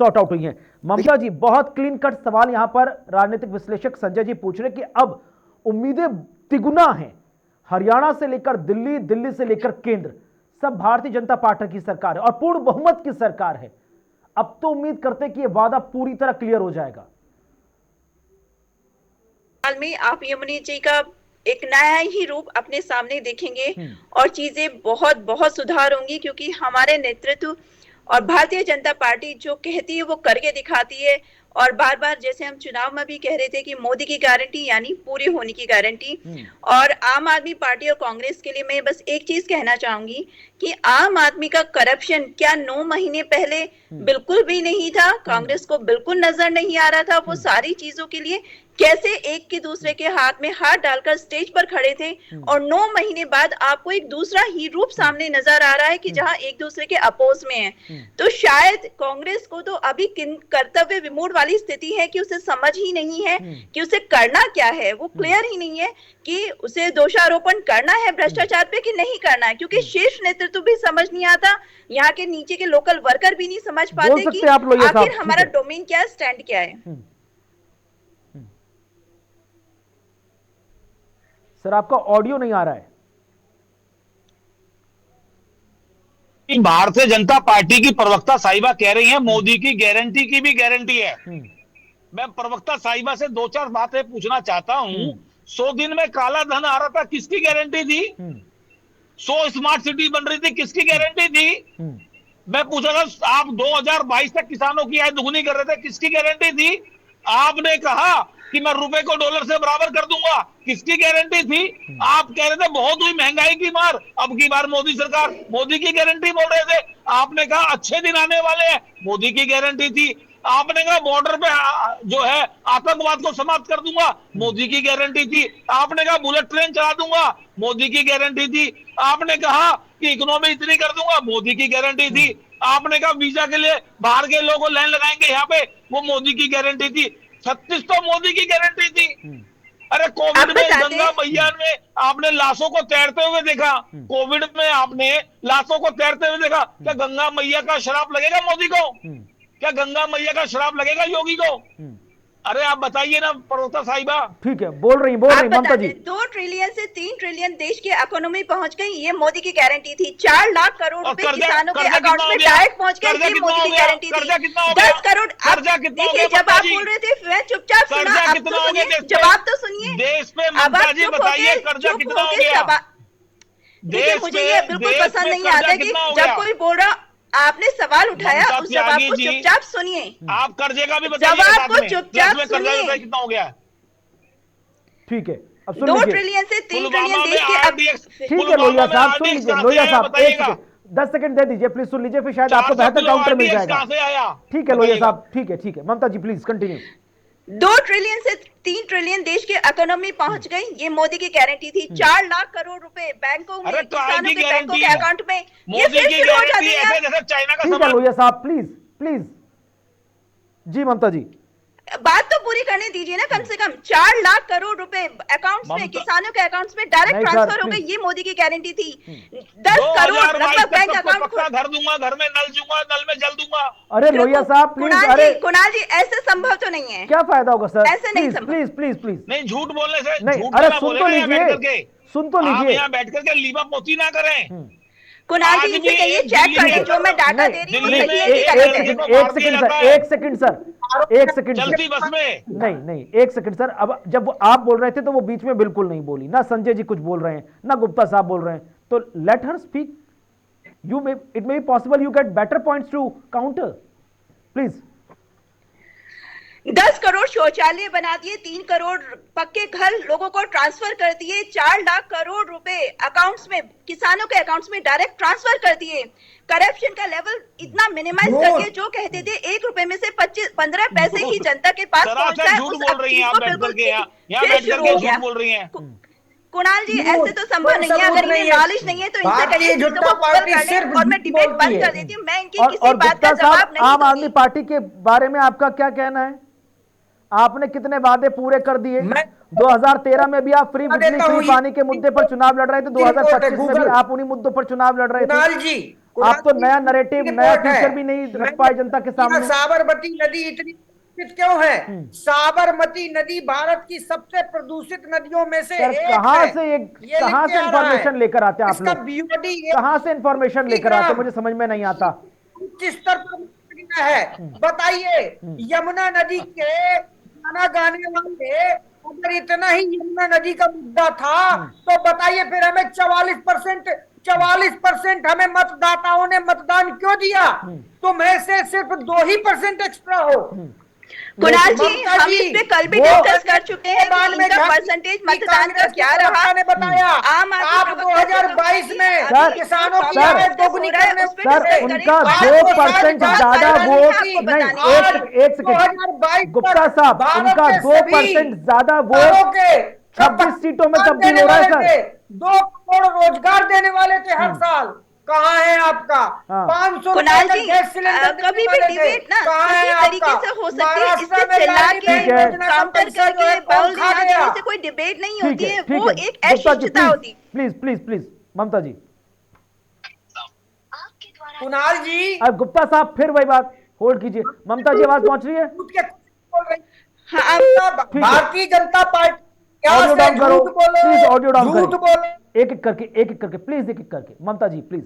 सॉर्ट आउट हुई हैं। ममता जी, बहुत क्लीन कट सवाल यहां पर राजनीतिक विश्लेषक संजय जी पूछ रहे कि अब उम्मीदें तिगुना हैं, हरियाणा से लेकर दिल्ली, दिल्ली से लेकर केंद्र, सब भारतीय जनता पार्टी की सरकार है और पूर्ण बहुमत की सरकार है। अब तो उम्मीद करते हैं कि यह वादा पूरी तरह क्लियर हो जाएगा। हाल में आप यमुना जी का एक नया ही रूप अपने सामने देखेंगे और चीजें बहुत बहुत सुधार होंगी, क्योंकि हमारे नेतृत्व और भारतीय जनता पार्टी जो कहती है वो करके दिखाती है। और बार बार जैसे हम चुनाव में भी कह रहे थे कि मोदी की गारंटी यानी पूरी होने की गारंटी। और आम आदमी पार्टी और कांग्रेस के लिए मैं बस एक चीज कहना चाहूंगी कि आम आदमी का करप्शन क्या 9 महीने पहले बिल्कुल भी नहीं था, कांग्रेस को बिल्कुल नजर नहीं आ रहा था। वो सारी चीजों के लिए कैसे एक के दूसरे के हाथ में हाथ डालकर स्टेज पर खड़े थे, और 9 महीने बाद आपको एक दूसरा ही रूप सामने नजर आ रहा है कि जहां एक दूसरे के अपोज में है। तो शायद कांग्रेस को तो अभी कर्तव्य विमूढ़ वाली स्थिति है कि उसे समझ ही नहीं है कि उसे करना क्या है। वो क्लियर ही नहीं है कि उसे दोषारोपण करना है भ्रष्टाचार पे कि नहीं करना है, क्योंकि शीर्ष नेतृत्व भी समझ नहीं आता, यहाँ के नीचे के लोकल वर्कर भी नहीं समझ पाते कि आखिर हमारा डोमेन क्या है, स्टैंड क्या है। सर, आपका ऑडियो नहीं आ रहा है। भारतीय जनता पार्टी की प्रवक्ता साहिबा कह रही है मोदी की गारंटी की भी गारंटी है। मैं प्रवक्ता साहिबा से 2-4 बातें पूछना चाहता हूं। 100 दिन में काला धन आ रहा था, किसकी गारंटी थी? 100 स्मार्ट सिटी बन रही थी, किसकी गारंटी थी? मैं पूछा था, आप 2022 तक किसानों की आय दुगुनी कर रहे थे, किसकी गारंटी थी? आपने कहा कि मैं रुपए को डॉलर से बराबर कर दूंगा, किसकी गारंटी थी? आप कह रहे थे बहुत हुई महंगाई की मार, अब की बार मोदी सरकार, मोदी की गारंटी बोल रहे थे। आपने कहा अच्छे दिन आने वाले हैं, मोदी की गारंटी थी। आपने कहा बॉर्डर पे जो है आतंकवाद को समाप्त कर दूंगा, मोदी की गारंटी थी। आपने कहा बुलेट ट्रेन चला दूंगा, मोदी की गारंटी थी। आपने कहा कि इकोनॉमी इतनी कर दूंगा, मोदी की गारंटी थी। आपने कहा वीजा के लिए बाहर के लोगों को लाइन लगाएंगे यहाँ पे, वो मोदी की गारंटी थी। 36 तो मोदी की गारंटी थी। अरे कोविड में गंगा मैया में आपने लाशों को तैरते हुए देखा, कोविड में आपने लाशों को तैरते हुए देखा। क्या गंगा मैया का श्राप लगेगा मोदी को? क्या गंगा मैया का श्राप लगेगा योगी को? अरे आप बताइए ना पर्वता साहिबा। ठीक है, बोल रही ममता जी। 2 ट्रिलियन से 3 ट्रिलियन देश की इकोनॉमी पहुंच गई, ये मोदी की गारंटी थी। 4 लाख करोड़ रुपए किसानों के अकाउंट में डायरेक्ट पहुंच गए, ये मोदी की गारंटी थी। 10 करोड़। देखिए, जब आप बोल रहे थे मैं चुपचाप सुना, अब तो सुनिए, जवाब तो सुनिए। देश पे ममता जी बताइए कर्जा कितना हो गया? देखिए, मुझे ये बिल्कुल पसंद नहीं आता कि जब कोई बोल रहा, आपने सवाल उठाया, उस जवाब को चुपचाप सुनिए। आप कर्जे का भी बताइए, जवाब को चुपचाप सुनिए। कितना हो गया? ठीक है, अब सुन 2 लीजिए। ट्रिलियन से 3 ट्रिलियन देश के। ठीक है लोहिया साहब, सुन लीजिए। लोहिया साहब 10 सेकंड दे दीजिए प्लीज, सुन लीजिए, फिर शायद आपको बेहतर काउंटर मिल जाएगा। ठीक है लोहिया साहब, ठीक है ममता जी प्लीज कंटिन्यू। 2 ट्रिलियन से 3 ट्रिलियन देश की इकोनॉमी पहुंच गई, ये मोदी की गारंटी थी। 4 लाख करोड़ रुपए बैंकों में, किसानों के बैंकों के अकाउंट में, ये फिर शुरू हो जाती है। ठीक है लोहिया साहब, प्लीज जी। ममता जी बात तो पूरी करने दीजिए ना, कम से कम 4 लाख करोड़ रुपए अकाउंट्स में, किसानों के अकाउंट्स में डायरेक्ट ट्रांसफर हो गए, ये मोदी की गारंटी थी। 10 करोड़ लगभग बैंक अकाउंट। घर दूंगा, घर में नल दूंगा, नल में जल दूंगा। अरे लोहिया साहब प्लीज। अरे कुणाल जी, ऐसे संभव तो नहीं है। क्या फायदा होगा सर? ऐसे नहीं संभव। प्लीज नहीं, झूठ बोलने से नहीं। अरे सुन तो लीजिए। यहाँ बैठ करके लीबा पोती ना करें। कुणाल जी इनसे कहिए चेक कर ले, जो मैं डाटा दे रही हूँ सही है कि गलत है। एक सेकंड सर। चलती बस में नहीं, एक सेकंड सर। अब जब वो आप बोल रहे थे तो वो बीच में बिल्कुल नहीं बोली ना, संजय जी कुछ बोल रहे हैं ना गुप्ता साहब बोल रहे हैं, तो let her speak. It may be possible you get better points to counter, please. 10 crore शौचालय बना दिए, 3 करोड़ पक्के घर लोगों को ट्रांसफर कर दिए, 4 लाख करोड़ रुपए अकाउंट्स में, किसानों के अकाउंट्स में डायरेक्ट ट्रांसफर कर दिए। करप्शन का लेवल इतना मिनिमाइज करके, जो कहते थे 1 रुपए में से 15 पैसे ही जनता के पास पहुंचता है, उस चीज को बिल्कुल बोल रही हैं। कुणाल जी ऐसे तो संभव नहीं है। अगर इन्हें नॉलेज नहीं है तो इनसे कहिए चीजों को गूगल कर लें और मैं डिबेट बंद कर देती हूँ। मैं इनकी किसी बात का जवाब नहीं आम आदमी पार्टी के बारे में आपका क्या कहना है? आपने कितने वादे पूरे कर दिए? 2013 में भी आप फ्री बिजली फ्री पानी के मुद्दे पर चुनाव लड़ रहे थे, 2025 में भी आप उन्हीं मुद्दों पर चुनाव लड़ रहे थे। आप तो नया नैरेटिव, नया फ्यूचर भी नहीं रख पाए जनता के सामने। साबरमती नदी इतनी क्यों है? साबरमती नदी भारत की सबसे प्रदूषित नदियों में से एक है। कहां से इंफॉर्मेशन लेकर आते हैं आप लोग? कहां से इंफॉर्मेशन लेकर आते हैं? मुझे समझ में नहीं आता। किस स्तर पर है बताइए? यमुना नदी के गाना गाने वाले अगर इतना ही यमुना नदी का मुद्दा था तो बताइए फिर हमें 44% हमें मतदाताओं ने मतदान क्यों दिया? तो मैं से सिर्फ 2% एक्स्ट्रा हो। कुणाल जी, हम इस पे कल भी डिस्कस कर चुके हैं कि इनका परसेंटेज मतदान का क्या रहा। ने बताया आप 2022 में किसानों की आय दोगुनी करने सर, उनका 2% ज्यादा वोट नहीं। एक सेकंड गुप्ता साहब, उनका 2% ज्यादा वोट 26 सीटों में तब्दील हो रहा है सर। 2 करोड़ रोजगार देने वाले थे हर साल, कहाँ है आपका? 500 कुणाल जी, कभी भी डिबेट ना किसी तरीके से हो सकती है, इससे चिल्ला के काउंटर करके बोल देने से कोई डिबेट नहीं होती है, वो एक अशिष्टता होती। प्लीज ममता जी। कुणाल जी, अब गुप्ता साहब फिर वही बात, होल्ड कीजिए। ममता जी आवाज पहुंच रही है? Bharatiya Janata party audio down करो प्लीज, ऑडियो डाउन करो। एक एक करके प्लीज, एक एक करके ममता जी प्लीज।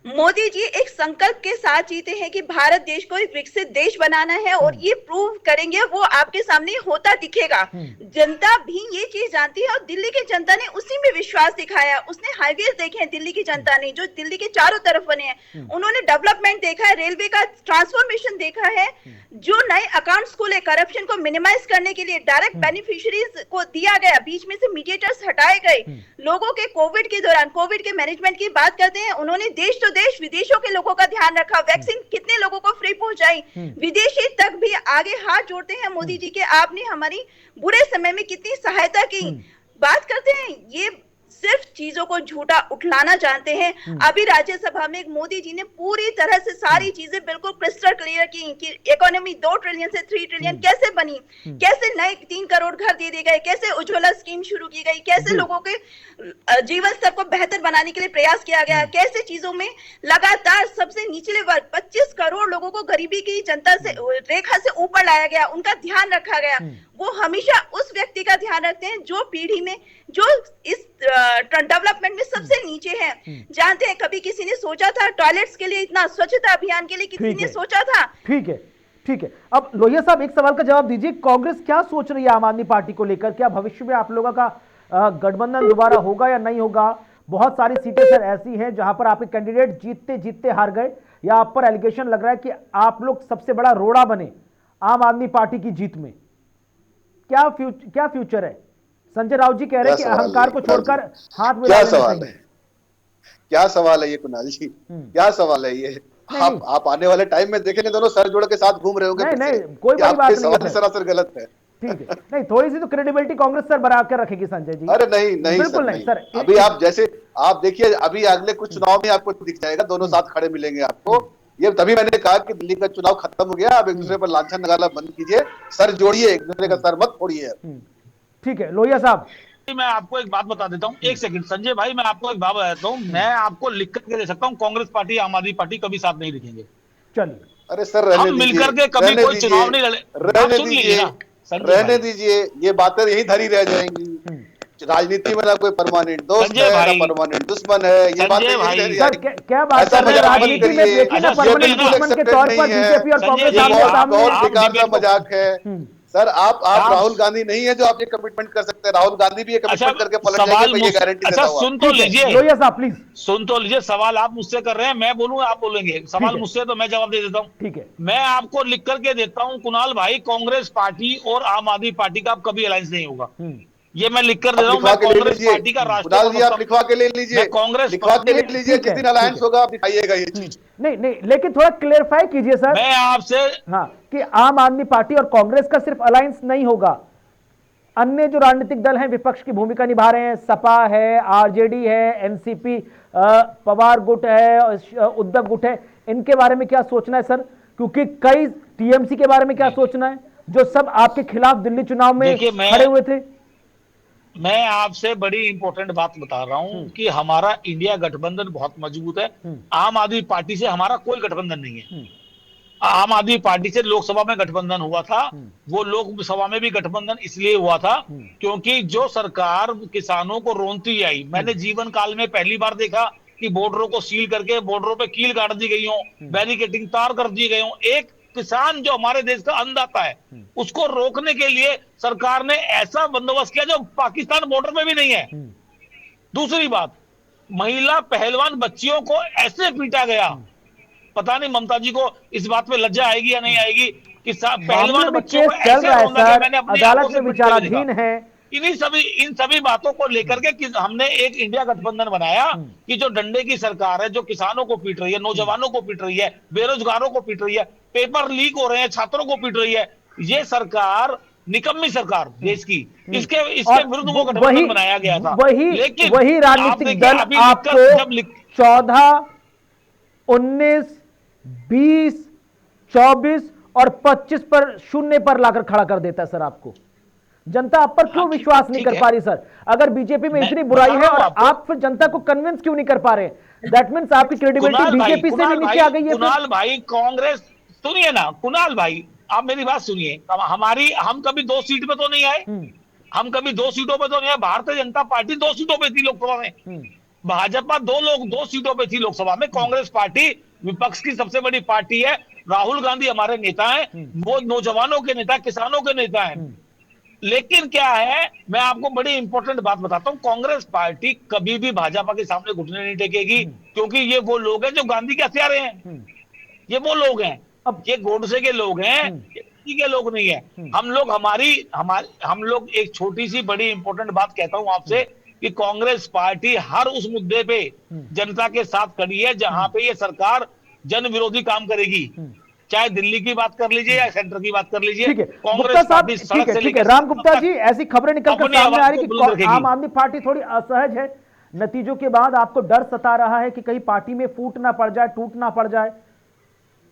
मोदी जी एक संकल्प के साथ जीते हैं कि भारत देश को एक विकसित देश बनाना है और ये प्रूव करेंगे, वो आपके सामने होता दिखेगा। जनता भी ये चीज जानती है और दिल्ली की जनता ने उसी में विश्वास दिखाया। उसने हाईवेज देखे हैं दिल्ली की जनता ने, जो दिल्ली के चारों तरफ बने हैं। उन्होंने डेवलपमेंट देखा है, रेलवे का ट्रांसफॉर्मेशन देखा है, जो नए अकाउंट्स खोले, करप्शन को मिनिमाइज करने के लिए डायरेक्ट बेनिफिशियरीज को दिया गया, बीच में से मीडिएटर्स हटाए गए। लोगों के कोविड के दौरान कोविड के मैनेजमेंट की बात करते हैं, उन्होंने देश तो देश विदेशों के लोगों का ध्यान रखा। वैक्सीन कितने लोगों को फ्री पहुंचाई, विदेशी तक भी आगे हाथ जोड़ते हैं मोदी जी के। आपने हमारी बुरे समय में कितनी सहायता की। बात करते हैं, ये सिर्फ चीजों को झूठा उठलाना जानते हैं। अभी राज्यसभा में मोदी जी ने पूरी तरह से सारी चीजें बिल्कुल क्रिस्टल क्लियर की कि इकोनॉमी 2 ट्रिलियन से 3 ट्रिलियन कैसे बनी, कैसे नए 3 करोड़ घर दे दिए गए, कैसे उज्ज्वला स्कीम शुरू की गई, कैसे लोगों के जीवन स्तर को बेहतर बनाने के लिए प्रयास किया गया, कैसे चीजों में लगातार सबसे निचले वर्ग 25 करोड़ लोगों को गरीबी की जनता से रेखा से ऊपर लाया गया, उनका ध्यान रखा गया। वो हमेशा उस व्यक्ति का ध्यान रखते हैं जो पीढ़ी में, जो इस डेवलपमेंट में सबसे नीचे है। जानते हैं, कभी किसी ने सोचा था टॉयलेट्स के लिए इतना, स्वच्छता अभियान के लिए किसी ने सोचा था? ठीक है, ठीक है। अब लोहिया साहब एक सवाल का जवाब दीजिए, कांग्रेस क्या सोच रही है आम आदमी पार्टी को लेकर? क्या भविष्य में आप लोगों का गठबंधन दोबारा होगा या नहीं होगा? बहुत सारी सीटें सर ऐसी हैं जहां पर आपके कैंडिडेट जीतते जीतते हार गए, या आप पर एलिगेशन लग रहा है कि आप लोग सबसे बड़ा रोड़ा बने आम आदमी पार्टी की जीत में। क्या फ्यूचर है? संजय राउत जी कह रहे हैं कि अहंकार को छोड़कर हाथ में क्या सवाल है? क्या सवाल है ये कुणाल जी? क्या सवाल है ये? आप आने वाले टाइम में देखेंगे दोनों सर जोड़ के साथ घूम रहे होंगे। नहीं, कोई बड़ी बात नहीं है, सरासर गलत है। ठीक है, नहीं थोड़ी सी तो क्रेडिबिलिटी कांग्रेस सर बना कर रखेगी संजय जी। अरे नहीं बिल्कुल नहीं सर। अभी आप जैसे आप देखिए, अभी अगले कुछ चुनाव में आपको दिख जाएगा, दोनों साथ खड़े मिलेंगे आपको। ये तभी मैंने कहा कि दिल्ली का चुनाव खत्म हो गया, अब एक दूसरे पर लांछन लगाना बंद कीजिए, सर जोड़िए, एक दूसरे का सर मत फोड़िए। ठीक है लोहिया साहब, मैं आपको एक बात बता देता हूँ, एक सेकंड संजय भाई, मैं आपको एक बात बता देता हूँ, मैं आपको लिख करके दे सकता हूँ, कांग्रेस पार्टी आम आदमी पार्टी कभी साथ नहीं दिखेंगे। चलिए, अरे सर हम मिलकर के कभी कोई चुनाव नहीं लड़े। रहने दीजिए, ये बातें यही धरी रह जाएंगी। राजनीति में ना कोई परमानेंट दोस्त है ना परमानेंट दुश्मन है, ये बातें क्या बात कर रहे हैं? राजनीति में देखिए ना, परमानेंट दुश्मन के तौर पर बीजेपी और कांग्रेस बेकार का मजाक है सर। आप राहुल गांधी नहीं है जो आप ये कमिटमेंट कर सकते हैं। राहुल गांधी भी ये कमिटमेंट करके पलट जाएंगे, मैं ये गारंटी देता हूं। सुन तो लीजिए लोहिया साहब प्लीज, सुन तो लीजिए। सवाल आप मुझसे कर रहे हैं, मैं बोलूं आप बोलेंगे? सवाल मुझसे तो मैं जवाब दे देता हूं। ठीक है, मैं आपको लिख करके देता हूं कुणाल भाई, कांग्रेस पार्टी और आम आदमी पार्टी का कभी अलायंस नहीं होगा। ये मैं लिख कर दे रहा हूँ। मैं कांग्रेस पार्टी का राष्ट्रीय, आप लिखवा के ले लीजिए, कांग्रेस लिखवा के ले लीजिए, जिस दिन अलायंस होगा आप दिखाइएगा ये चीज। नहीं, लेकिन थोड़ा क्लेरिफाई कीजिए सर। मैं आपसे हाँ, कि आम आदमी पार्टी और कांग्रेस का सिर्फ अलायंस नहीं होगा, अन्य जो राजनीतिक दल हैं विपक्ष की भूमिका निभा रहे हैं, सपा है, आरजेडी है, एनसीपी, पवार गुट है, उद्धव गुट है, इनके बारे में क्या सोचना है सर? क्योंकि कई टीएमसी के बारे में क्या सोचना है, जो सब आपके खिलाफ दिल्ली चुनाव में खड़े हुए थे? मैं आपसे बड़ी इंपॉर्टेंट बात बता रहा हूं कि हमारा इंडिया गठबंधन बहुत मजबूत है। आम आदमी पार्टी से हमारा कोई गठबंधन नहीं है। आम आदमी पार्टी से लोकसभा में गठबंधन हुआ था, वो लोकसभा में भी गठबंधन इसलिए हुआ था क्योंकि जो सरकार किसानों को रोनती आई, मैंने जीवन काल में पहली बार देखा कि बॉर्डरों को सील करके बॉर्डरों पे कील काट दी गई हो, बैरिकेडिंग तार कर दी गई हो। एक किसान जो हमारे देश का अन्नदाता है, उसको रोकने के लिए सरकार ने ऐसा बंदोबस्त किया जो पाकिस्तान बॉर्डर पे भी नहीं है। दूसरी बात, महिला पहलवान बच्चियों को ऐसे पीटा गया, पता नहीं ममता जी को इस बात पे लज्जा आएगी या नहीं आएगी कि पहलवान बच्चियों को ऐसे रोका गया। मैंने अपनी अदालत में विचाराधीन है। इन सभी बातों को लेकर के कि हमने एक इंडिया गठबंधन बनाया कि जो डंडे की सरकार है, जो किसानों को पीट रही है, नौजवानों को पीट रही है, बेरोजगारों को पीट रही है, पेपर लीक हो रहे हैं, छात्रों को पीट रही है, ये सरकार निकम्मी सरकार देश की, इसके विरुद्ध वो गठबंधन बनाया गया था। लेकिन वही राजनीतिक दल आपको 14, 19, 20, 24 और 25 पर शून्य पर लाकर खड़ा कर देता है सर आपको। जनता आप पर क्यों विश्वास नहीं कर पा रही सर? अगर बीजेपी में इतनी बुराई है और आप फिर जनता को कन्विंस क्यों नहीं कर पा रहे? दैट मींस आपकी क्रेडिबिलिटी बीजेपी से भी नीचे आ गई है। कुणाल भाई, कांग्रेस सुनिए ना, कुणाल भाई आप मेरी बात सुनिए। हम कभी 2 सीट पे तो नहीं आए, हम कभी 2 सीटों पे तो नहीं आए। भारतीय जनता पार्टी 2 सीटों पे थी लोकसभा में, भाजपा दो सीटों पे थी लोकसभा में, कांग्रेस पार्टी विपक्ष की सबसे बड़ी पार्टी है, राहुल गांधी हमारे नेता हैं, वो नौजवानों के नेता, किसानों के नेता हैं। लेकिन क्या है, मैं आपको बड़ी इंपॉर्टेंट बात बताता हूं, कांग्रेस पार्टी कभी भी भाजपा के सामने घुटने नहीं टेकेगी, क्योंकि ये वो लोग हैं जो गांधी के हत्यारे हैं। ये वो लोग हैं, अब ये गोडसे के लोग हैं, ये किसी के लोग नहीं है। हम लोग एक छोटी सी बड़ी इंपॉर्टेंट बात कहता हूं आपसे कि कांग्रेस पार्टी हर उस मुद्दे पे जनता के साथ खड़ी है जहां पे ये सरकार जन विरोधी काम करेगी, चाहे दिल्ली की बात कर लीजिए या सेंटर की बात कर लीजिए। ठीक है कांग्रेस गुप्ता साहब, पार्टी सड़क से ठीक है लेकर राम गुप्ता जी, ऐसी खबरें निकलकर अपनी सामने आ आवाज रही को बुलंद कि रखेगी। आम आदमी पार्टी थोड़ी असहज है, नतीजों के बाद आपको डर सता रहा है कि कहीं पार्टी में फूट ना पड़ जाए, टूट ना पड़ जाए।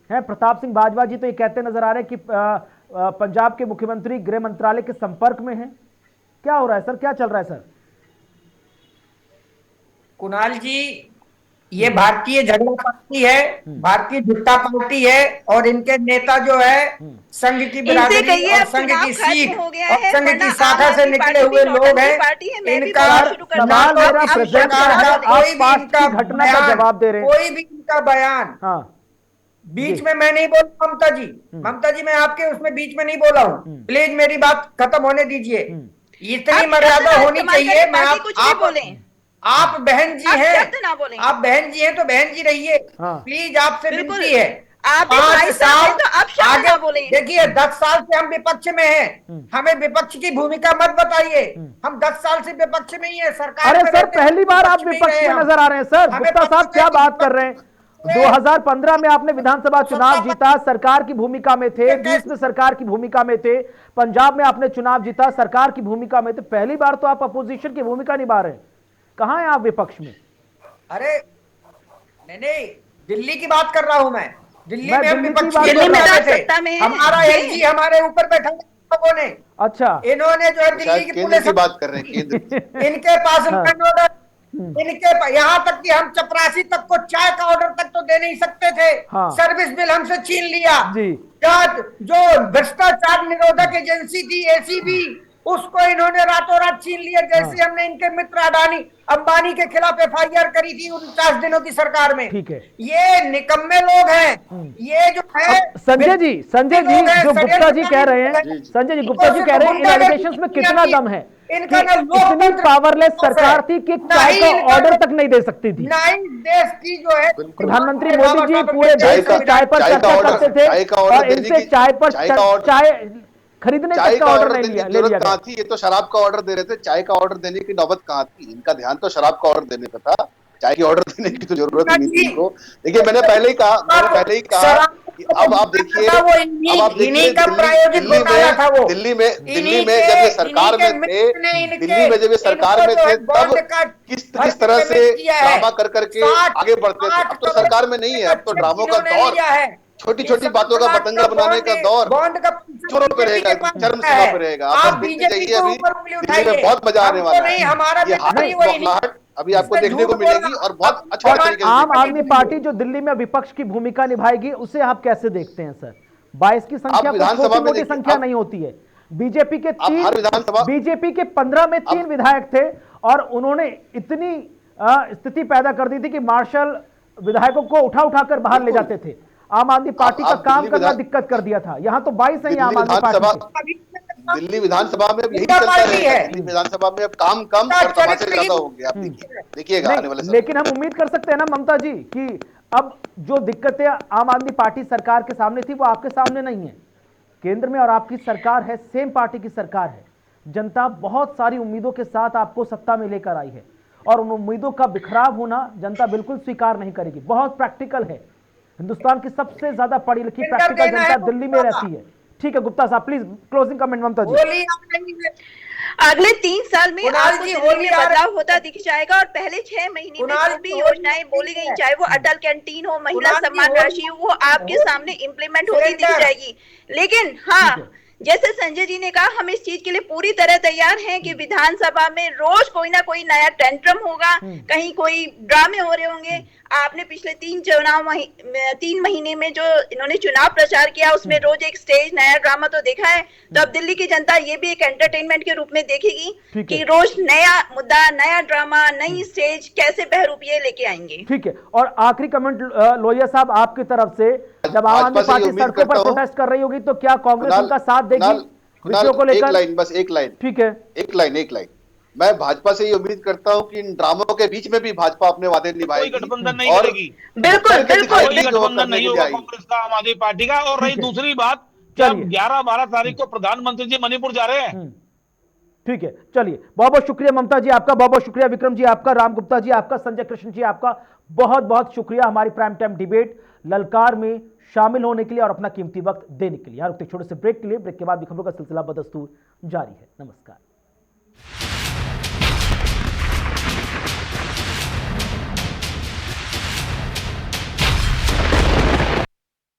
है प्रताप सिंह बाजवा जी तो ये कहते नजर आ रहे हैं कि पंजाब के मुख्यमंत्री गृह मंत्रालय के संपर्क में हैं। क्या हो रहा है सर, क्या चल रहा है सर? कुणाल जी, ये भारतीय झगड़ा पार्टी है, भारतीय झुट्टा पार्टी है, और इनके नेता जो है संघ की बिरादरी और संघ की सीख और संघ की शाखा से निकले हुए लोग हैं। इनका सवाल मेरा प्रेजेंट का है, आप पास्ट की घटना का जवाब दे रहे हैं। कोई भी इनका बयान बीच में मैं नहीं बोला। ममता जी मैं आपके उसमें बीच में नहीं बोला हूँ, प्लीज मेरी बात खत्म होने दीजिए। इतनी मर्यादा होनी चाहिए। मैं आप बहन जी हैं, आप बहन जी हैं तो बहन जी रहिए, प्लीज आपसे विनती है। आप 5 साल तो आप शब्द ना बोलें। देखिए 10 साल से हम विपक्ष में हैं, हमें विपक्ष की भूमिका मत बताइए। हम 10 साल से विपक्ष में ही है, सरकार। अरे सर पहली बार आप विपक्ष में नजर आ रहे हैं सर। गुप्ता साहब क्या बात कर रहे हैं? 2015 में आपने विधानसभा चुनाव जीता, सरकार की भूमिका में थे, 20 में सरकार की भूमिका में थे, पंजाब में आपने चुनाव जीता, सरकार की भूमिका में थे। पहली बार तो आप अपोजिशन की भूमिका निभा रहे हैं। कहां हैं आप विपक्ष में? अरे नहीं, दिल्ली की बात कर रहा हूं मैं। दिल्ली में हम विपक्ष थे, हमारा एलजी हमारे ऊपर बैठा लोगों ने। अच्छा, इन्होंने जो है दिल्ली की केंद्र की बात कर रहे हैं, केंद्र इनके पास ऑर्डर, इनके यहाँ तक कि हम चपरासी तक को चाय का ऑर्डर तक तो दे नहीं सकते थे। सर्विस बिल हमसे छीन लिया। जो भ्रष्टाचार निरोधक एजेंसी थी एसीबी, उसको इन्होंने रातों रात छीन लिया। जैसे हमने इनके मित्र अडानी अंबानी के खिलाफ एफआईआर करी थी 49 दिनों की सरकार में। ठीक है, ये निकम्मे लोग हैं। ये जो है संजय जी जो गुप्ता जी कह रहे हैं, संजय जी गुप्ता जी कह रहे हैं इन एलिगेशंस में कितना दम है? इनका इतनी पावरलेस सरकार थी कि चाय का ऑर्डर तक नहीं दे सकती थी। देश की जो है प्रधानमंत्री मोदी जी पूरे देश में चाय पर चर्चा करते थे और इनसे चाय खरीदने तक का ऑर्डर नहीं लिया गया। थी ये तो शराब का ऑर्डर दे रहे थे, चाय का ऑर्डर देने की नौबत कहाँ थी? इनका ध्यान तो शराब का ऑर्डर देने का था, चाय की ऑर्डर देने की तो जरूरत नहीं थी इनको। देखिए मैंने पहले ही कहा अब आप देखिए दिल्ली में जब ये सरकार में थे, दिल्ली में जब ये सरकार में थे तब किस तरह से ड्रामा कर करके आगे बढ़ते थे। अब तो सरकार में नहीं है, अब तो ड्रामों का दौर, छोटी छोटी बातों का बतंगा बनाने का दौर चोरों पे रहेगा, चरम सीमा पे रहेगा। आप देखते जाइए, अभी दिल्ली में बहुत मजा आने वाला है। अभी आपको देखने को मिलेगी और बहुत अच्छा तरीके से। आम आदमी पार्टी जो दिल्ली में विपक्ष की भूमिका निभाएगी उसे आप कैसे देखते हैं सर? 22 की संख्या कोई छोटी संख्या नहीं होती है। बीजेपी के 15 में 3 विधायक थे और उन्होंने इतनी स्थिति पैदा कर दी थी कि मार्शल विधायकों को उठाकर बाहर ले जाते थे। आम आदमी पार्टी का काम करना दिक्कत कर दिया था। यहाँ तो 22 है आम आदमी पार्टी। दिल्ली विधानसभा में अब यही चलता है। दिल्ली विधानसभा में अब काम कम और तमाशे ज्यादा हो गए। आप देखिएगा आने वाले समय। लेकिन हम उम्मीद कर सकते हैं ना ममता जी कि अब जो दिक्कतें आम आदमी पार्टी सरकार के सामने थी वो आपके सामने नहीं है। केंद्र में और आपकी सरकार है, सेम पार्टी की सरकार है। जनता बहुत सारी उम्मीदों के साथ आपको सत्ता में लेकर आई है और उन उम्मीदों का बिखराव होना जनता बिल्कुल स्वीकार नहीं करेगी। बहुत प्रैक्टिकल है, हिंदुस्तान की सबसे ज्यादा पढ़ी लिखी प्रैक्टिकल जनता दिल्ली में रहती है। ठीक है गुप्ता साहब, प्लीज क्लोजिंग कमेंट ममता जी। अगले 3 साल में आपको दिल्ली में बदलाव होता दिख जाएगा और पहले 6 महीने में जो भी योजनाएं बोली गई, चाहे वो अटल कैंटीन हो, महिला सम्मान राशि हो, वो आपके सामने इम्प्लीमेंट होती दिख जाएगी। लेकिन हाँ, जैसे संजय जी ने कहा, हम इस चीज के लिए पूरी तरह तैयार हैं कि विधानसभा में रोज कोई ना कोई नया टेंट्रम होगा, कहीं कोई ड्रामे हो रहे होंगे। आपने पिछले 3 महीने में जो इन्होंने चुनाव प्रचार किया, उसमें रोज एक स्टेज नया ड्रामा तो देखा है। तो अब दिल्ली की जनता ये भी एक एंटरटेनमेंट के रूप में देखेगी कि रोज नया मुद्दा, नया ड्रामा, नई स्टेज कैसे बहरूपिये लेके आएंगे। ठीक है। और आखिरी कमेंट लोहिया साहब आपकी तरफ से, जब आम आदमी पार्टी सड़कों पर प्रोटेस्ट कर रही होगी तो क्या कांग्रेस उनका साथ देगी विषयों को लेकर? एक लाइन, बस एक लाइन। ठीक है, एक लाइन। मैं भाजपा से ये उम्मीद करता हूं कि इन ड्रामों के बीच में भी भाजपा अपने वादे निभाएगी, कोई गठबंधन नहीं और करेगी। बिल्कुल कोई गठबंधन नहीं होगा कांग्रेस का, आम आदमी पार्टी का। और रही दूसरी बात, जब 11-12 तारीख को प्रधानमंत्री जी मणिपुर जा रहे हैं। ठीक है, चलिए, बहुत बहुत शुक्रिया ममता जी आपका, बहुत बहुत शुक्रिया विक्रम जी आपका, राम गुप्ता जी आपका, संजय कृष्ण जी आपका, बहुत बहुत शुक्रिया हमारी प्राइम टाइम डिबेट ललकार में शामिल होने के लिए और अपना कीमती वक्त देने के लिए। यहाँ रुकते छोटे से ब्रेक के लिए, ब्रेक के बाद भी खबरों का सिलसिला बदस्तूर जारी है। नमस्कार।